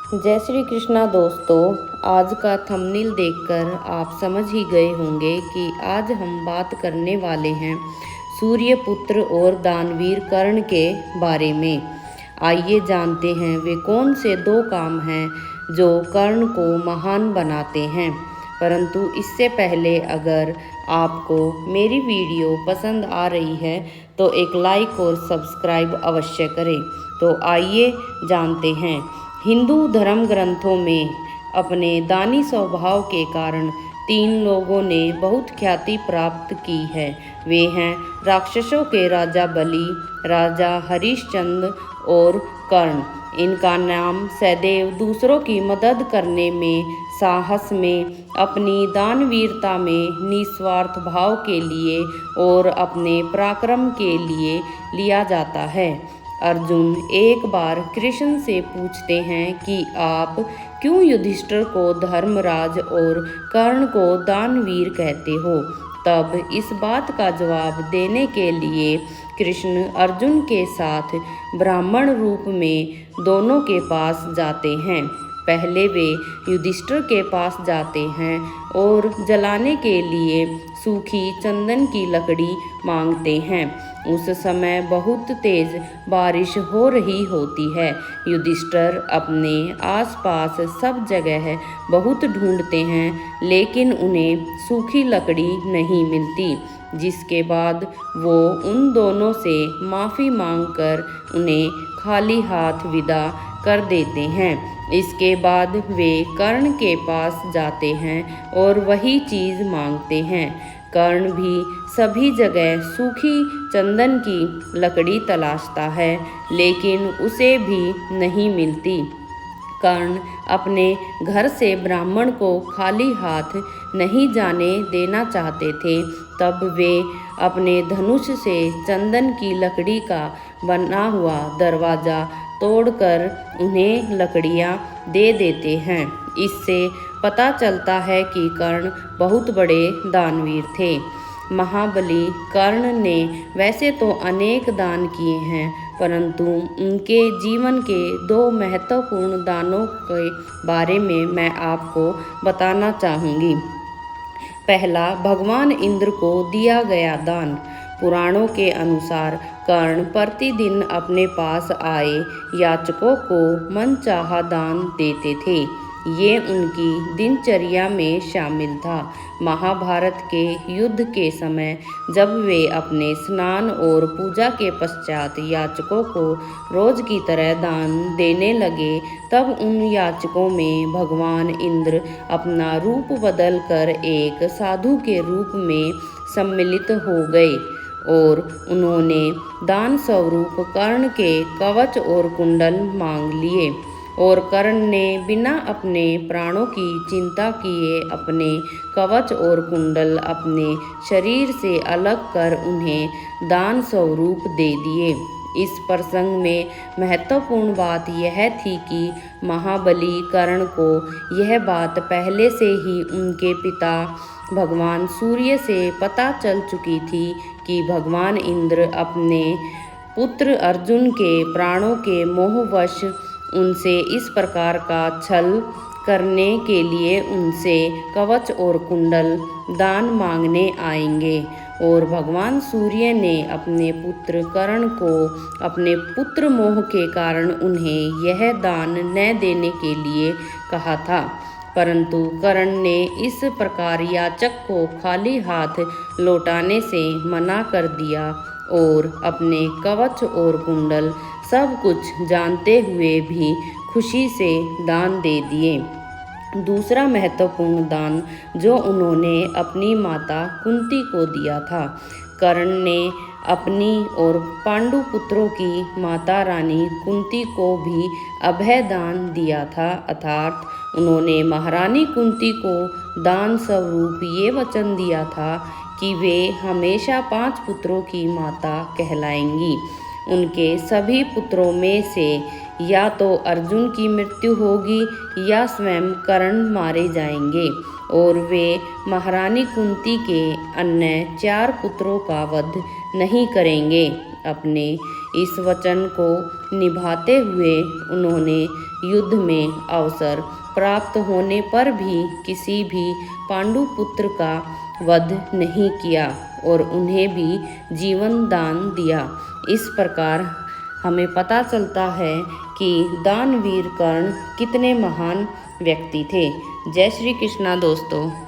जय श्री कृष्णा दोस्तों। आज का थंबनेल देखकर आप समझ ही गए होंगे कि आज हम बात करने वाले हैं सूर्यपुत्र और दानवीर कर्ण के बारे में। आइए जानते हैं वे कौन से दो काम हैं जो कर्ण को महान बनाते हैं। परंतु इससे पहले अगर आपको मेरी वीडियो पसंद आ रही है तो एक लाइक और सब्सक्राइब अवश्य करें। तो आइए जानते हैं। हिंदू धर्म ग्रंथों में अपने दानी स्वभाव के कारण तीन लोगों ने बहुत ख्याति प्राप्त की है। वे हैं राक्षसों के राजा बलि, राजा हरिश्चंद्र और कर्ण। इनका नाम सदैव दूसरों की मदद करने में, साहस में, अपनी दानवीरता में, निस्वार्थ भाव के लिए और अपने पराक्रम के लिए लिया जाता है। अर्जुन एक बार कृष्ण से पूछते हैं कि आप क्यों युधिष्ठिर को धर्मराज और कर्ण को दानवीर कहते हो। तब इस बात का जवाब देने के लिए कृष्ण अर्जुन के साथ ब्राह्मण रूप में दोनों के पास जाते हैं। पहले वे युधिष्ठिर के पास जाते हैं और जलाने के लिए सूखी चंदन की लकड़ी मांगते हैं। उस समय बहुत तेज बारिश हो रही होती है। युधिष्ठिर अपने आसपास सब जगह बहुत ढूंढते हैं, लेकिन उन्हें सूखी लकड़ी नहीं मिलती। जिसके बाद वो उन दोनों से माफ़ी मांगकर उन्हें खाली हाथ विदा कर देते हैं। इसके बाद वे कर्ण के पास जाते हैं और वही चीज़ मांगते हैं। कर्ण भी सभी जगह सूखी चंदन की लकड़ी तलाशता है, लेकिन उसे भी नहीं मिलती। कर्ण अपने घर से ब्राह्मण को खाली हाथ नहीं जाने देना चाहते थे। तब वे अपने धनुष से चंदन की लकड़ी का बना हुआ दरवाज़ा तोड़कर उन्हें लकड़ियाँ दे देते हैं। इससे पता चलता है कि कर्ण बहुत बड़े दानवीर थे। महाबली कर्ण ने वैसे तो अनेक दान किए हैं, परंतु उनके जीवन के दो महत्वपूर्ण दानों के बारे में मैं आपको बताना चाहूँगी। पहला, भगवान इंद्र को दिया गया दान। पुराणों के अनुसार कर्ण प्रतिदिन अपने पास आए याचकों को मनचाहा दान देते थे। ये उनकी दिनचर्या में शामिल था। महाभारत के युद्ध के समय जब वे अपने स्नान और पूजा के पश्चात याचकों को रोज की तरह दान देने लगे, तब उन याचकों में भगवान इंद्र अपना रूप बदल कर एक साधु के रूप में सम्मिलित हो गए और उन्होंने दान स्वरूप कर्ण के कवच और कुंडल मांग लिए। और कर्ण ने बिना अपने प्राणों की चिंता किए अपने कवच और कुंडल अपने शरीर से अलग कर उन्हें दान स्वरूप दे दिए। इस प्रसंग में महत्वपूर्ण बात यह थी कि महाबली कर्ण को यह बात पहले से ही उनके पिता भगवान सूर्य से पता चल चुकी थी कि भगवान इंद्र अपने पुत्र अर्जुन के प्राणों के मोहवश उनसे इस प्रकार का छल करने के लिए उनसे कवच और कुंडल दान मांगने आएंगे। और भगवान सूर्य ने अपने पुत्र कर्ण को अपने पुत्र मोह के कारण उन्हें यह दान न देने के लिए कहा था। परंतु कर्ण ने इस प्रकार याचक को खाली हाथ लौटाने से मना कर दिया और अपने कवच और कुंडल सब कुछ जानते हुए भी खुशी से दान दे दिए। दूसरा महत्वपूर्ण दान जो उन्होंने अपनी माता कुंती को दिया था। कर्ण ने अपनी और पांडु पुत्रों की माता रानी कुंती को भी अभय दान दिया था, अर्थात उन्होंने महारानी कुंती को दान स्वरूप ये वचन दिया था कि वे हमेशा 5 पुत्रों की माता कहलाएंगी। उनके सभी पुत्रों में से या तो अर्जुन की मृत्यु होगी या स्वयं कर्ण मारे जाएंगे और वे महारानी कुंती के अन्य 4 पुत्रों का वध नहीं करेंगे, अपने इस वचन को निभाते हुए उन्होंने युद्ध में अवसर प्राप्त होने पर भी किसी भी पांडु पुत्र का वध नहीं किया और उन्हें भी जीवन दान दिया। इस प्रकार हमें पता चलता है कि दानवीर कर्ण कितने महान व्यक्ति थे। जय श्री कृष्णा दोस्तों।